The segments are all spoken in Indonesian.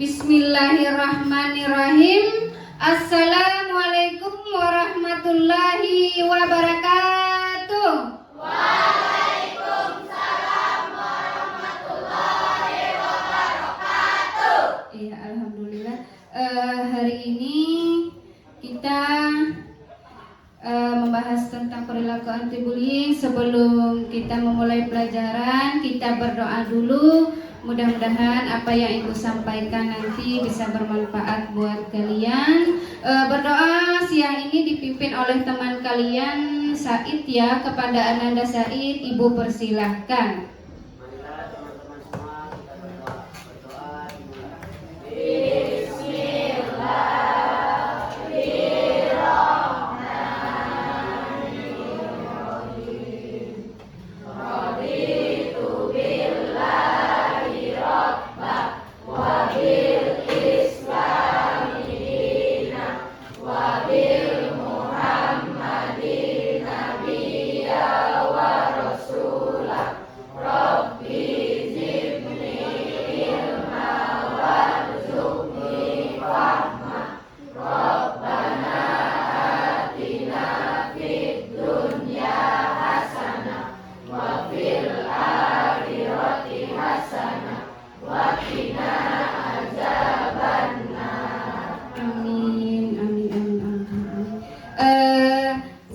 Bismillahirrahmanirrahim. Assalamualaikum warahmatullahi wabarakatuh. Waalaikumsalam warahmatullahi wabarakatuh. Iya, alhamdulillah. Hari ini kita membahas tentang perilaku anti bullying. Sebelum kita memulai pelajaran, kita berdoa dulu. Mudah-mudahan apa yang Ibu sampaikan nanti bisa bermanfaat buat kalian. Berdoa siang ini dipimpin oleh teman kalian Said ya. Kepada Ananda Said, Ibu persilahkan. Marilah teman-teman semua kita berdoa dimulai.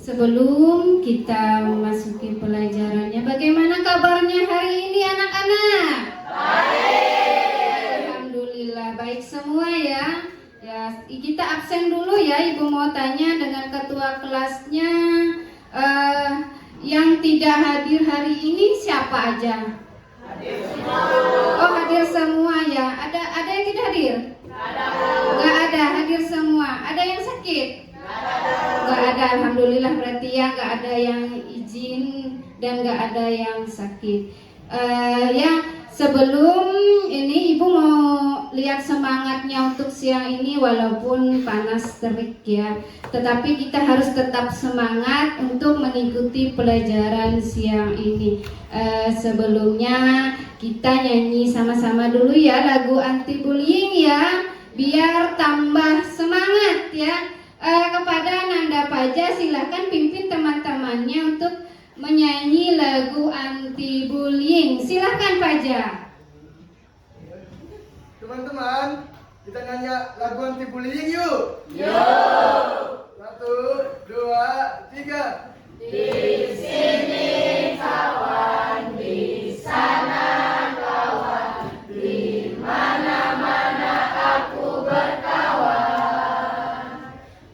Sebelum kita memasuki pelajarannya, bagaimana kabarnya hari ini anak-anak? Baik. Alhamdulillah baik semua ya. Ya, kita absen dulu ya. Ibu mau tanya dengan ketua kelasnya, yang tidak hadir hari ini siapa aja? Hadir semua. Oh, hadir semua ya. Ada yang tidak hadir? Nggak ada, hadir semua. Ada yang sakit? Nggak ada, alhamdulillah. Berarti ya nggak ada yang izin dan nggak ada yang sakit. Ya, sebelum ini Ibu mau lihat semangatnya untuk siang ini, walaupun panas terik ya, tetapi kita harus tetap semangat untuk mengikuti pelajaran siang ini. Sebelumnya kita nyanyi sama-sama dulu ya lagu anti bullying ya, biar tambah semangat ya. Kepada Nanda Paja, silahkan pimpin teman-temannya untuk menyanyi lagu anti bullying. Silahkan Paja. Teman-teman, kita nyanyi lagu anti bullying yuk. Yuk. 1, 2, 3. Di sini kawan, di sana kawan, di mana-mana aku berkawan.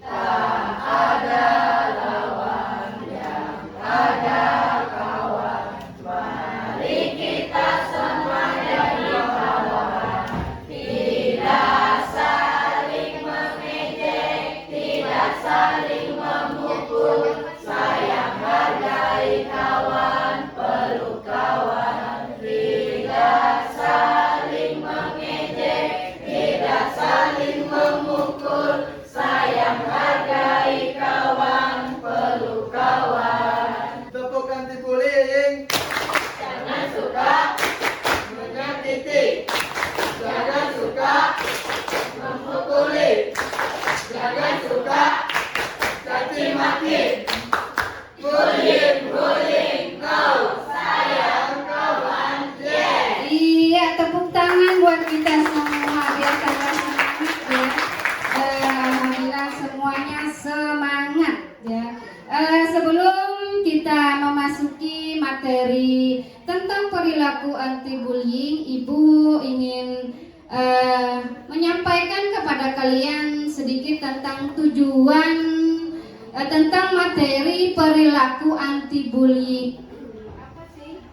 Tak ada lawan yang ada kawan. Mari kita semua jadi kawan. Tidak saling mengejek, tidak saling memukul. Sayang hargai kawan, peluk kawan. Tidak saling mengejek, tidak saling memukul. Sayang hargai kawan, peluk kawan. Tepuk anti bullying. Jangan suka menyakiti, jangan suka memukuli, jangan suka caci maki. Bullying, bullying, no. Sayang kawan, yeah. Iya, tepuk tangan buat kita semua biar tambah semangat ya. Alhamdulillah semuanya semangat ya. Sebelum kita memasuki materi tentang perilaku anti bullying, Ibu ingin menyampaikan kepada kalian sedikit tentang tujuan tentang materi perilaku anti bullying. Apa sih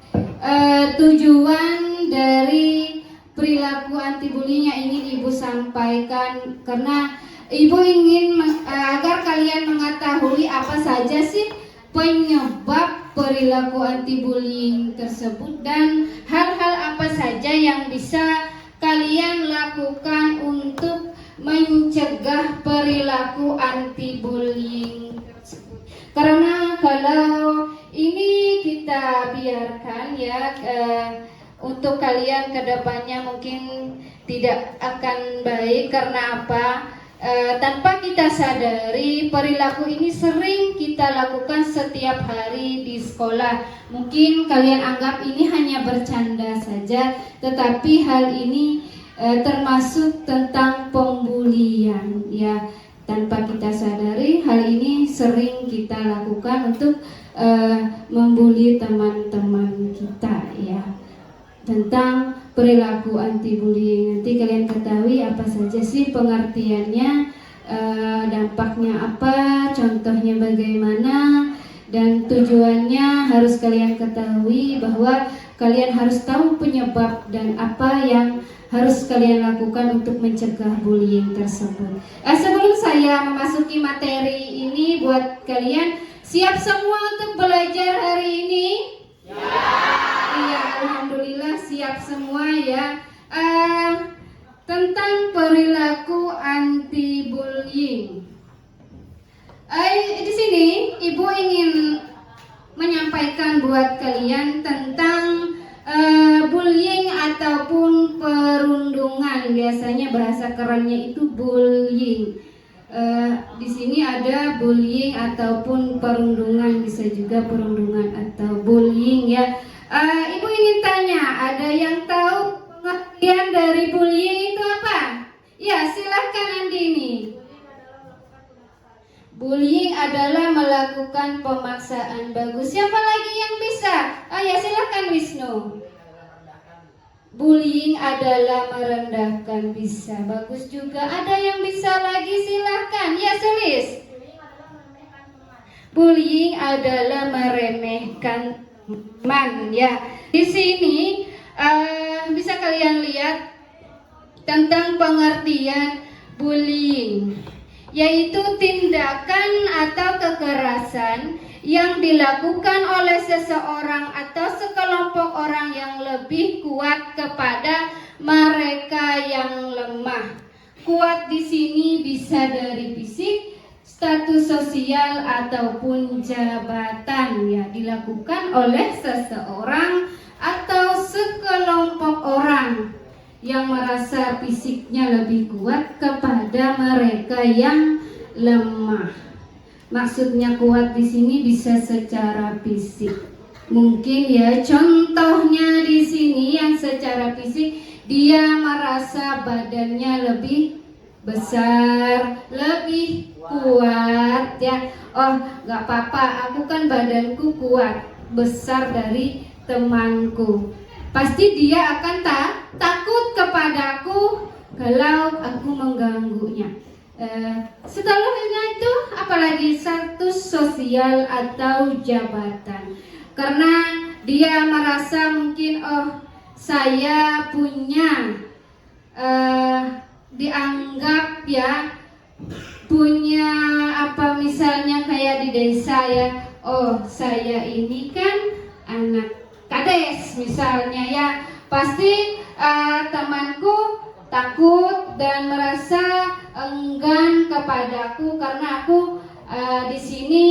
tujuan dari perilaku anti bullying yang ingin Ibu sampaikan? Karena Ibu ingin agar kalian mengetahui apa saja sih penyebab perilaku anti bullying tersebut dan hal-hal apa saja yang bisa kalian lakukan untuk mencegah perilaku anti bullying tersebut. Karena kalau ini kita biarkan ya untuk kalian kedepannya mungkin tidak akan baik. Karena apa? Tanpa kita sadari, perilaku ini sering kita lakukan setiap hari di sekolah. Mungkin kalian anggap ini hanya bercanda saja, tetapi hal ini termasuk tentang pembulian, ya. Tanpa kita sadari, hal ini sering kita lakukan untuk membuli teman-teman kita, ya. Tentang perilaku anti bullying, nanti kalian ketahui apa saja sih pengertiannya, dampaknya apa, contohnya bagaimana, dan tujuannya harus kalian ketahui bahwa kalian harus tahu penyebab dan apa yang harus kalian lakukan untuk mencegah bullying tersebut. Sebelum saya memasuki materi ini buat kalian, siap semua untuk belajar hari ini? Iya, alhamdulillah siap semua ya. Tentang perilaku anti bullying. Di sini Ibu ingin menyampaikan buat kalian tentang bullying ataupun perundungan. Biasanya bahasa kerennya itu bullying. Di sini ada bullying ataupun perundungan, bisa juga perundungan atau bullying, ya. Ibu ingin tanya, ada yang tahu pengertian dari bullying itu apa? Ya, silahkan Andini. Bullying adalah melakukan pemaksaan. Bagus. Siapa lagi yang bisa? Ya, silahkan Wisnu. Bullying adalah merendahkan, bisa. Bagus juga. Ada yang bisa lagi, silahkan. Ya, Sulis. Bullying adalah meremehkan teman, ya. Di sini bisa kalian lihat tentang pengertian bullying, yaitu tindakan atau kekerasan yang dilakukan oleh seseorang atau sekelompok orang yang lebih kuat kepada mereka yang lemah. Kuat di sini bisa dari fisik, status sosial ataupun jabatan, ya, dilakukan oleh seseorang atau sekelompok orang yang merasa fisiknya lebih kuat kepada mereka yang lemah. Maksudnya kuat di sini bisa secara fisik. Mungkin ya, contohnya di sini yang secara fisik dia merasa badannya lebih besar, lebih kuat, ya. Oh, nggak apa-apa, aku kan badanku kuat, besar dari temanku. Pasti dia akan takut kepadaku kalau aku mengganggunya. Setelahnya itu apalagi status sosial atau jabatan. Karena dia merasa mungkin, oh, saya punya dianggap, ya, punya apa, misalnya kayak di desa, ya, oh, saya ini kan anak kades misalnya, ya, pasti temanku takut dan merasa enggan kepadaku karena aku di sini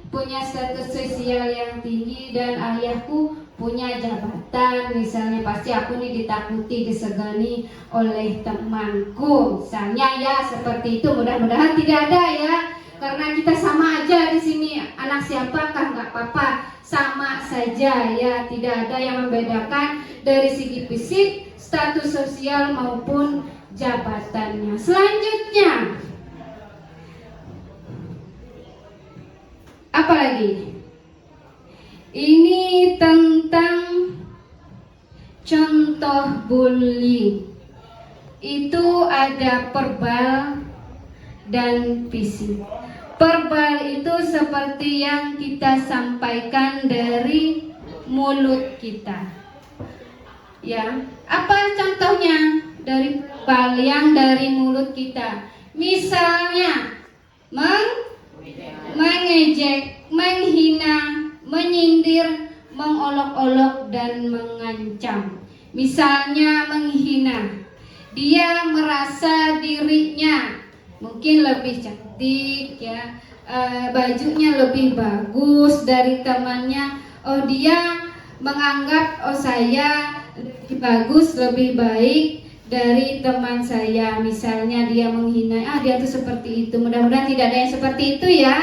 punya status sosial yang tinggi dan ayahku punya jabatan misalnya, pasti aku nih ditakuti, disegani oleh temanku misalnya, ya, seperti itu. Mudah-mudahan tidak ada, ya, karena kita sama aja di sini. Anak siapakah, nggak apa-apa, sama saja, ya, tidak ada yang membedakan dari segi fisik, status sosial maupun jabatannya. Selanjutnya, apa lagi? Ini tentang contoh bullying. Itu ada verbal dan fisik. Verbal itu seperti yang kita sampaikan dari mulut kita, ya. Apa contohnya dari verbal yang dari mulut kita? Misalnya mengejek, menghina, menyindir, mengolok-olok dan mengancam. Misalnya menghina, dia merasa dirinya mungkin lebih cantik, ya, bajunya lebih bagus dari temannya. Oh, dia menganggap, oh, saya lebih bagus, lebih baik dari teman saya, misalnya dia menghina, dia tuh seperti itu. Mudah-mudahan tidak ada yang seperti itu ya.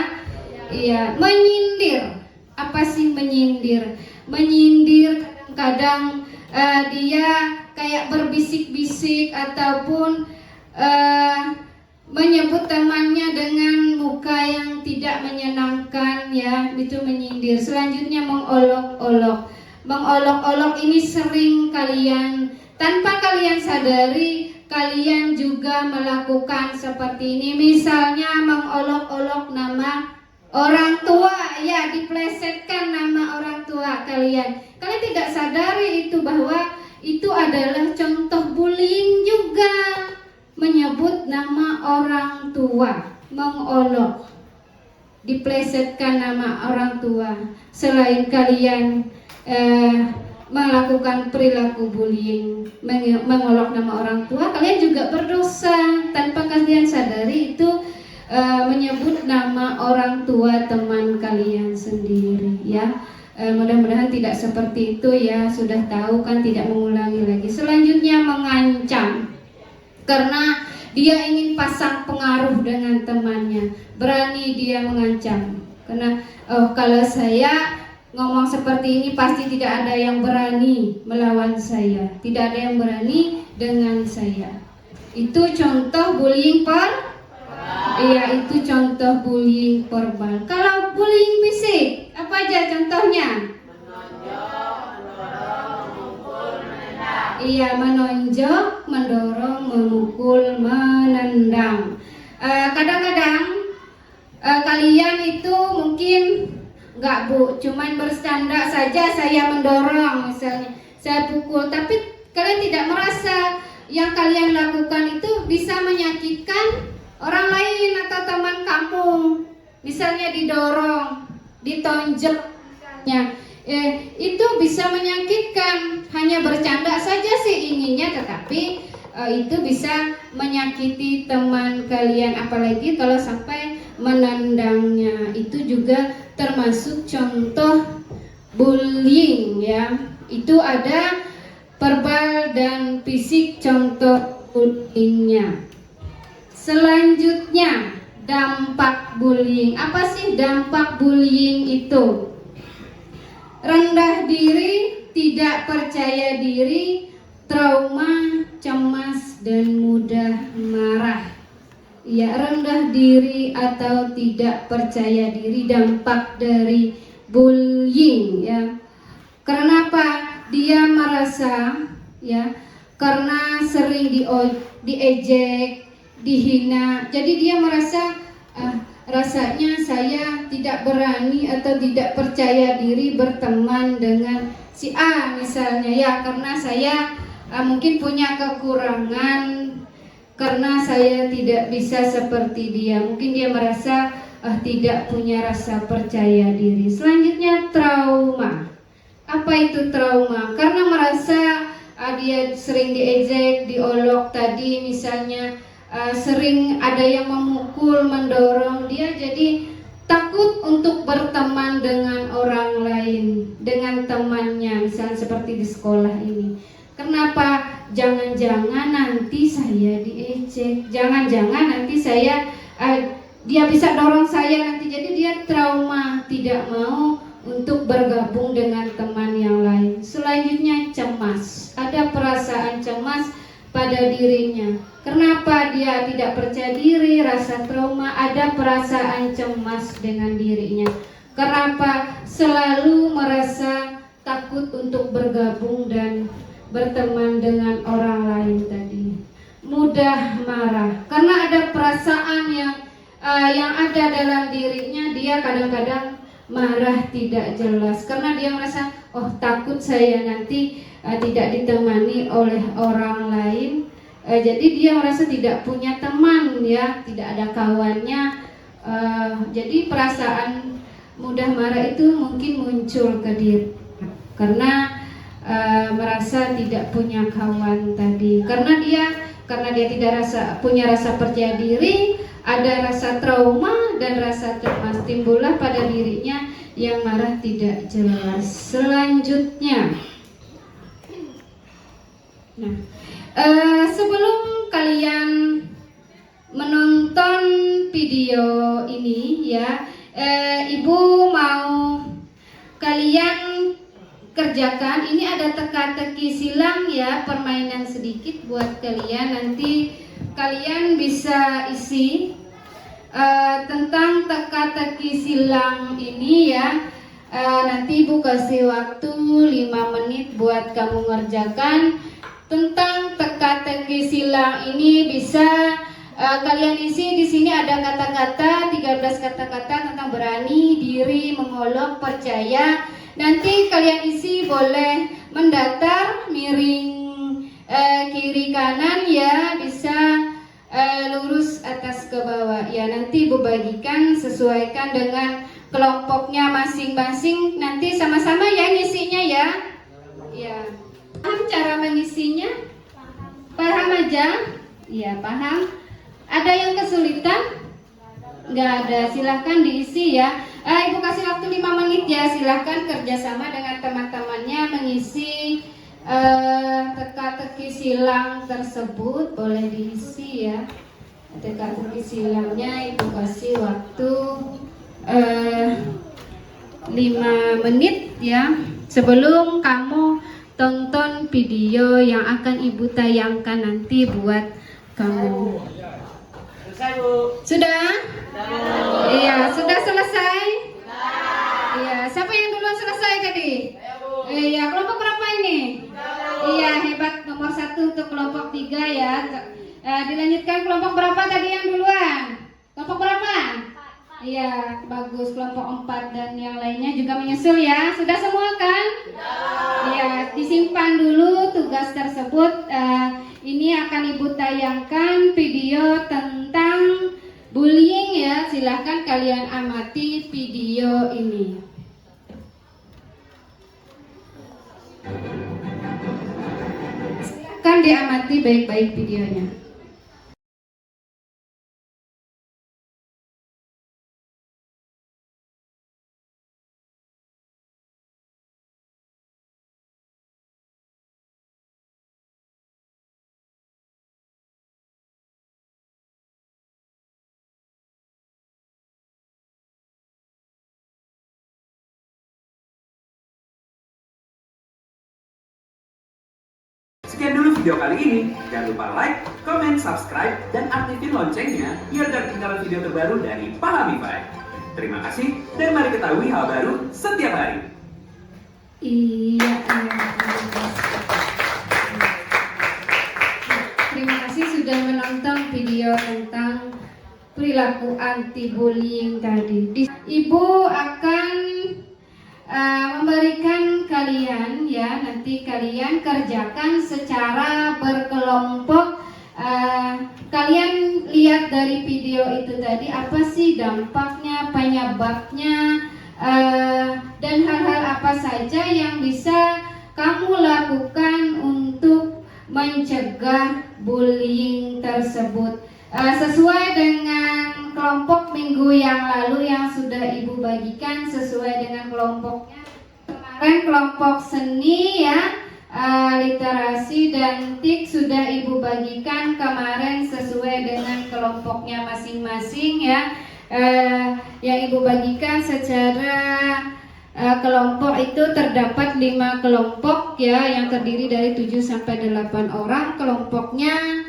Iya, menyindir. Apa sih menyindir? Menyindir kadang dia kayak berbisik-bisik ataupun menyebut temannya dengan muka yang tidak menyenangkan, ya, itu menyindir. Selanjutnya mengolok-olok. Mengolok-olok ini sering kalian, tanpa kalian sadari, kalian juga melakukan seperti ini. Misalnya mengolok-olok nama orang tua, ya, diplesetkan nama orang tua kalian. Kalian tidak sadari itu bahwa itu adalah contoh bullying juga. Menyebut nama orang tua, mengolok, diplesetkan nama orang tua. Selain kalian melakukan perilaku bullying, mengolok nama orang tua, kalian juga berdosa tanpa kalian sadari. Itu menyebut nama orang tua teman kalian sendiri, ya. Mudah-mudahan tidak seperti itu, ya. Sudah tahu kan, tidak mengulangi lagi. Selanjutnya mengancam, karena dia ingin pasang pengaruh dengan temannya. Berani dia mengancam, karena kalau saya ngomong seperti ini pasti tidak ada yang berani melawan saya, tidak ada yang berani dengan saya. Itu contoh bullying Iya, itu contoh bullying verbal. Kalau bullying fisik, apa aja contohnya? Menonjok, mendorong, memukul, menendang. Iya, menonjok, mendorong, memukul, menendang. Kadang-kadang kalian itu mungkin nggak, Bu, cuman bercanda saja, saya mendorong misalnya, saya pukul, tapi kalian tidak merasa yang kalian lakukan itu bisa menyakitkan orang lain atau teman kamu. Misalnya didorong, ditonjok misalnya, itu bisa menyakitkan. Hanya bercanda saja sih inginnya, tetapi itu bisa menyakiti teman kalian, apalagi kalau sampai menendangnya. Itu juga termasuk contoh bullying, ya. Itu ada verbal dan fisik contoh bullyingnya. Selanjutnya dampak bullying. Apa sih dampak bullying itu? Rendah diri, tidak percaya diri, trauma, cemas, dan mudah marah. Ya, rendah diri atau tidak percaya diri dampak dari bullying, ya. Kenapa? Dia merasa, ya, karena sering diejek, dihina, jadi dia merasa rasanya saya tidak berani atau tidak percaya diri berteman dengan si A misalnya, ya, karena saya mungkin punya kekurangan, karena saya tidak bisa seperti dia. Mungkin dia merasa tidak punya rasa percaya diri. Selanjutnya trauma. Apa itu trauma? Karena merasa dia sering diejek, diolok tadi misalnya, sering ada yang memukul, mendorong, dia jadi takut untuk berteman dengan orang lain, dengan temannya, misalnya seperti di sekolah ini. Kenapa? Jangan-jangan nanti saya diejek, jangan-jangan nanti saya dia bisa dorong saya nanti. Jadi dia trauma, tidak mau untuk bergabung dengan teman yang lain. Selanjutnya cemas. Ada perasaan cemas pada dirinya. Kenapa dia tidak percaya diri, rasa trauma, ada perasaan cemas dengan dirinya. Kenapa? Selalu merasa takut untuk bergabung dan berteman dengan orang lain tadi. Mudah marah, karena ada perasaan yang ada dalam dirinya. Dia kadang-kadang marah tidak jelas, karena dia merasa, takut saya nanti tidak ditemani oleh orang lain. Jadi dia merasa tidak punya teman, ya, tidak ada kawannya. Jadi perasaan mudah marah itu mungkin muncul ke diri karena merasa tidak punya kawan tadi. Karena dia tidak punya rasa percaya diri, ada rasa trauma dan rasa cemas, timbullah pada dirinya yang marah tidak jelas. Selanjutnya, Sebelum kalian menonton video ini ya, Ibu mau kalian kerjakan. Ini ada teka-teki silang ya, permainan sedikit buat kalian. Nanti kalian bisa isi tentang teka-teki silang ini ya. Nanti Ibu kasih waktu 5 menit buat kamu ngerjakan tentang teka-teki silang ini. Bisa kalian isi. Di sini ada kata-kata, 13 kata-kata tentang berani, diri, mengolok, percaya. Nanti kalian isi boleh mendatar, miring kiri kanan ya, bisa lurus atas ke bawah ya. Nanti Ibu bagikan, sesuaikan dengan kelompoknya masing-masing. Nanti sama-sama ya ngisinya ya. Ya. Paham cara mengisinya? Paham aja? Ya, paham. Ada yang kesulitan? Nggak ada, silahkan diisi ya. Ibu kasih waktu 5 menit ya, silahkan kerjasama dengan teman-temannya mengisi teka-teki silang tersebut. Boleh diisi ya teka-teki silangnya. Ibu kasih waktu 5 menit ya, sebelum kamu tonton video yang akan Ibu tayangkan nanti buat kamu. Selesai, Bu. Sudah? Iya, sudah selesai? Iya, siapa yang duluan selesai tadi? Iya, kelompok berapa ini? Iya, hebat, nomor 1 untuk kelompok 3 ya. Dilanjutkan kelompok berapa tadi yang duluan? Kelompok berapa? Iya, bagus, kelompok 4 dan yang lainnya juga menyusul ya. Sudah semua kan? Iya, disimpan dulu tugas tersebut. Ini akan Ibu tayangkan video tentang bullying ya. Silahkan kalian amati video ini. Silahkan diamati baik-baik videonya. Sekian dulu video kali ini. Jangan lupa like, comment, subscribe, dan aktifin loncengnya biar gak ketinggalan video terbaru dari Pahamify. Terima kasih dan mari ketahui hal baru setiap hari. Iya. Terima kasih sudah menonton video tentang perilaku anti bullying tadi. Ibu akan memberikan kalian ya, nanti kalian kerjakan secara berkelompok. Kalian lihat dari video itu tadi apa sih dampaknya, penyebabnya, dan hal-hal apa saja yang bisa kamu lakukan untuk mencegah bullying tersebut. Sesuai dengan kelompok minggu yang lalu yang sudah Ibu bagikan, sesuai dengan kelompoknya. Kemarin kelompok seni ya, literasi dan TIK sudah Ibu bagikan kemarin sesuai dengan kelompoknya masing-masing ya. Yang Ibu bagikan secara kelompok itu terdapat 5 kelompok ya, yang terdiri dari 7 sampai 8 orang kelompoknya.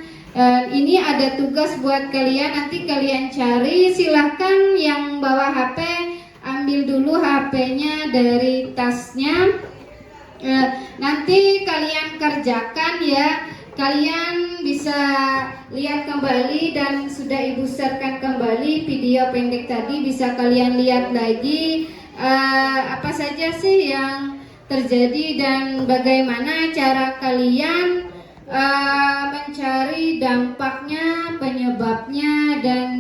Ini ada tugas buat kalian, nanti kalian cari. Silahkan yang bawa HP ambil dulu HP-nya dari tasnya. Nanti kalian kerjakan ya. Kalian bisa lihat kembali dan sudah Ibu share-kan kembali video pendek tadi. Bisa kalian lihat lagi apa saja sih yang terjadi dan bagaimana cara kalian mencari dampaknya, penyebabnya, dan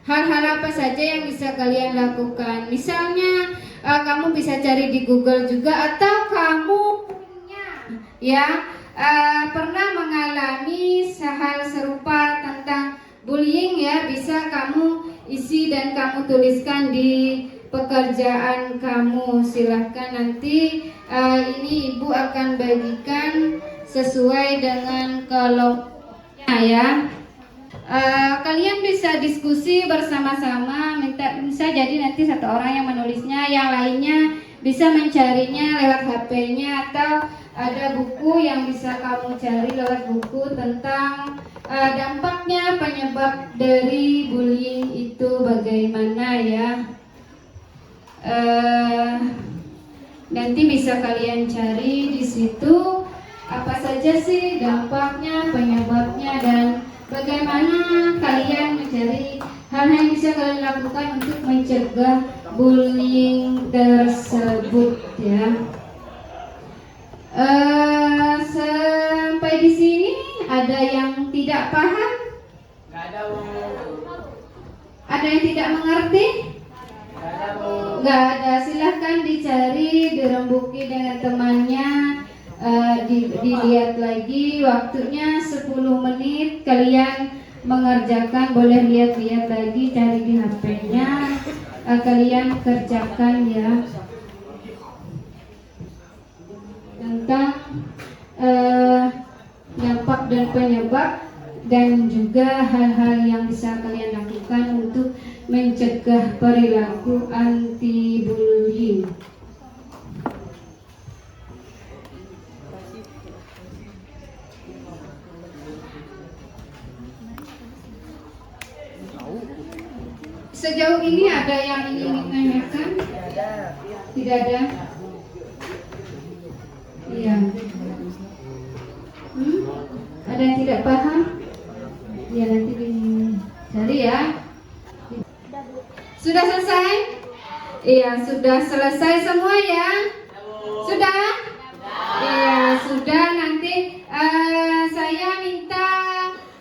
hal-hal apa saja yang bisa kalian lakukan. Misalnya kamu bisa cari di Google juga, atau kamu punya ya pernah mengalami hal serupa tentang bullying ya, bisa kamu isi dan kamu tuliskan di pekerjaan kamu. Silahkan nanti ini Ibu akan bagikan sesuai dengan kelompoknya ya. Kalian bisa diskusi bersama-sama, bisa jadi nanti satu orang yang menulisnya, yang lainnya bisa mencarinya lewat HP-nya, atau ada buku yang bisa kamu cari lewat buku tentang dampaknya penyebab dari bullying itu bagaimana ya. Nanti bisa kalian cari di situ apa saja sih dampaknya, penyebabnya, dan bagaimana kalian mencari hal yang bisa kalian lakukan untuk mencegah bullying tersebut ya. Sampai di sini ada yang tidak paham? Nggak ada, Bu. Ada yang tidak mengerti? Nggak ada, Bu. Nggak ada, silahkan dicari, dirembuki dengan temannya. Dilihat lagi waktunya 10 menit, kalian mengerjakan, boleh lihat-lihat lagi, cari di HP-nya, kalian kerjakan ya, tentang dampak dan penyebab, dan juga hal-hal yang bisa kalian lakukan untuk mencegah perilaku anti bullying. Sejauh ini ada yang ingin menanyakan? Tidak ada? Iya. Ada yang tidak paham? Ya nanti dicari ya. Sudah selesai? Iya, sudah selesai semua ya? Sudah? Iya, sudah. Nanti saya minta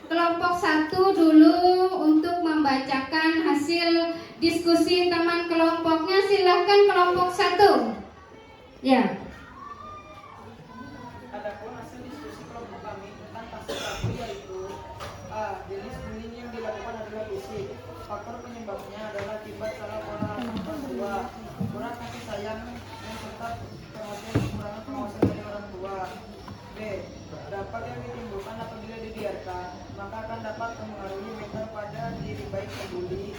kelompok 1 dulu untuk membacakan hasil diskusi teman kelompoknya. Silahkan kelompok 1. Ya. Adapun hasil diskusi kelompok kami tentang kasus laku yaitu A. Jenis bullying yang dilakukan adalah fisik. Faktor penyebabnya adalah akibat salah orang tua, kurang kasih sayang, dan serta kekurangan pengawasan dari orang tua. B. Dampak yang ditimbulkan apabila dibiarkan, maka akan dapat mempengaruhi mental pada diri baik pembuli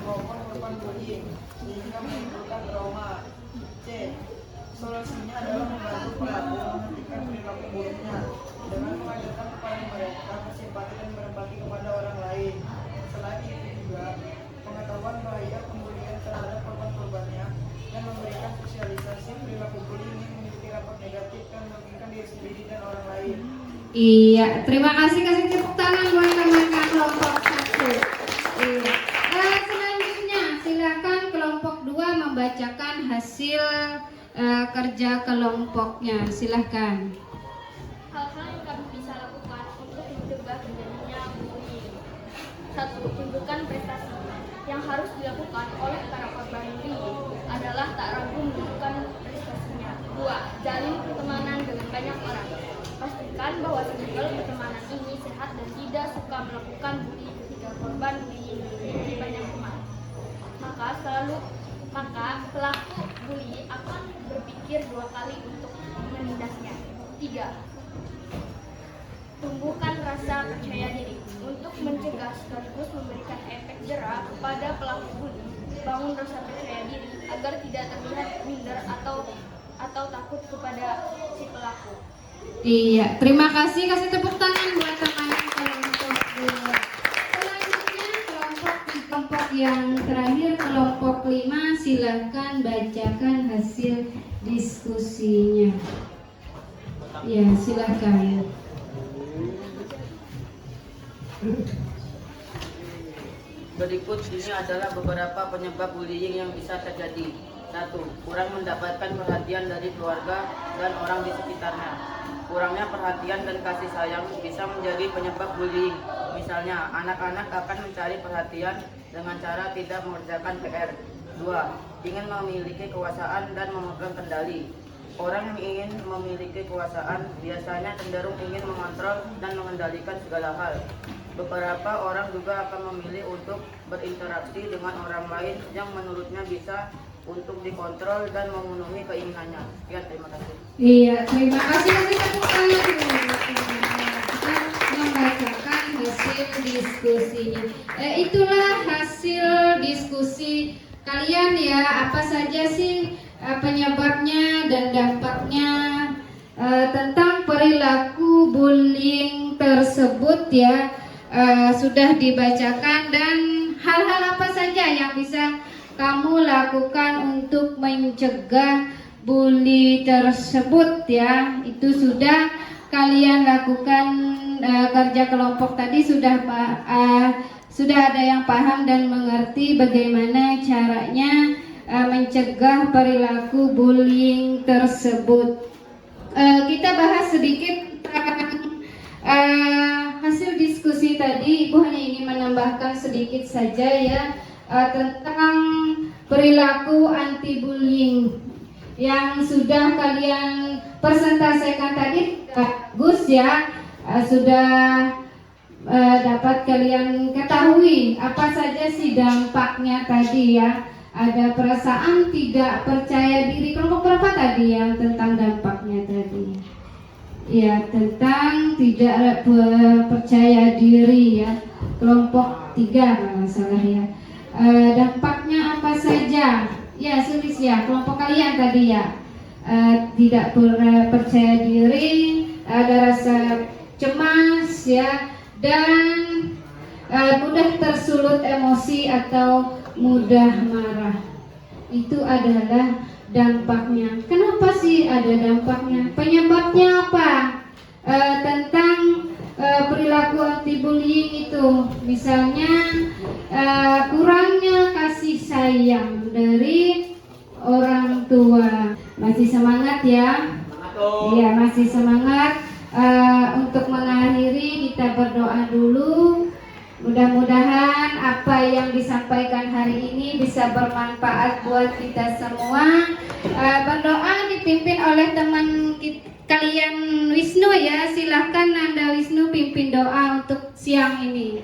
maupun korban bullying sehingga menimbulkan trauma. C. Solusinya adalah membantu pelaku menghentikan perilaku buruknya dengan mengajarkan kepada mereka bersimpati dan berbagi kepada orang lain. Selain itu juga pengetahuan bahaya pembulian terhadap korban-korbannya dan memberikan sosialisasi perilaku bullying yang memiliki dampak negatif dan merugikan diri sendiri dan orang lain. Iya, terima kasih, kasih tepuk tangan buat teman kelompok 1. Iya. Selanjutnya silakan kelompok 2 membacakan hasil kerja kelompoknya. Silahkan. Hal-hal yang kami bisa lakukan untuk mencegah terjadinya bullying. 1. Tunjukkan prestasi. Yang harus dilakukan oleh para korban bullying adalah tak ragu menunjukkan prestasinya. 2. Jalin pertemanan dengan banyak orang. Pastikan bahwa circle pertemanan ini sehat dan tidak suka melakukan bullying ketika korban bullying memiliki banyak teman. Maka pelaku bully akan berpikir 2 kali untuk menindasnya. 3. Tumbuhkan rasa percaya diri. Untuk mencegah sekaligus memberikan efek jera kepada pelaku bully, bangun rasa percaya diri agar tidak terlihat minder atau takut kepada si pelaku. Iya, terima kasih, kasih tepuk tangan buat teman kelompok 2. Selanjutnya kelompok yang terakhir, kelompok 5, silahkan bacakan hasil diskusinya. Ya, silahkan. Berikut ini adalah beberapa penyebab bullying yang bisa terjadi. 1. Kurang mendapatkan perhatian dari keluarga dan orang di sekitarnya. Kurangnya perhatian dan kasih sayang bisa menjadi penyebab bullying. Misalnya, anak-anak akan mencari perhatian dengan cara tidak mengerjakan PR. 2. Ingin memiliki kekuasaan dan memegang kendali. Orang yang ingin memiliki kekuasaan biasanya cenderung ingin mengontrol dan mengendalikan segala hal. Beberapa orang juga akan memilih untuk berinteraksi dengan orang lain yang menurutnya bisa untuk dikontrol dan memenuhi keinginannya. Sekian, terima kasih. Iya, terima kasih. Kasih tepuk tangan dulu. Kita membacakan hasil diskusinya. Itulah hasil diskusi kalian ya. Apa saja sih penyebabnya dan dampaknya tentang perilaku bullying tersebut ya. Sudah dibacakan, dan hal-hal apa saja yang bisa kamu lakukan untuk mencegah bully tersebut ya. Itu sudah kalian lakukan. Kerja kelompok tadi sudah ada yang paham dan mengerti bagaimana caranya mencegah perilaku bullying tersebut. Kita bahas sedikit tentang hasil diskusi tadi. Ibu hanya ingin menambahkan sedikit saja ya tentang perilaku anti bullying yang sudah kalian presentasikan tadi. Bagus ya, sudah dapat kalian ketahui apa saja sih dampaknya tadi ya. Ada perasaan tidak percaya diri. Kelompok berapa tadi yang tentang dampaknya tadi? Ya, tentang tidak percaya diri ya. Kelompok 3 kalau salah ya. Dampaknya apa saja? Ya, sulis ya. Kelompok kalian tadi ya. Tidak percaya diri, ada rasa cemas ya, dan mudah tersulut emosi atau mudah marah. Itu adalah dampaknya. Kenapa sih ada dampaknya? Penyebabnya apa? Tentang perilaku anti bullying itu, misalnya kurangnya kasih sayang dari orang tua. Masih semangat ya? Iya, masih semangat. Untuk mengakhiri kita berdoa dulu. Mudah-mudahan apa yang disampaikan hari ini bisa bermanfaat buat kita semua. Berdoa dipimpin oleh teman kalian Wisnu ya. Silahkan Nanda Wisnu pimpin doa untuk siang ini.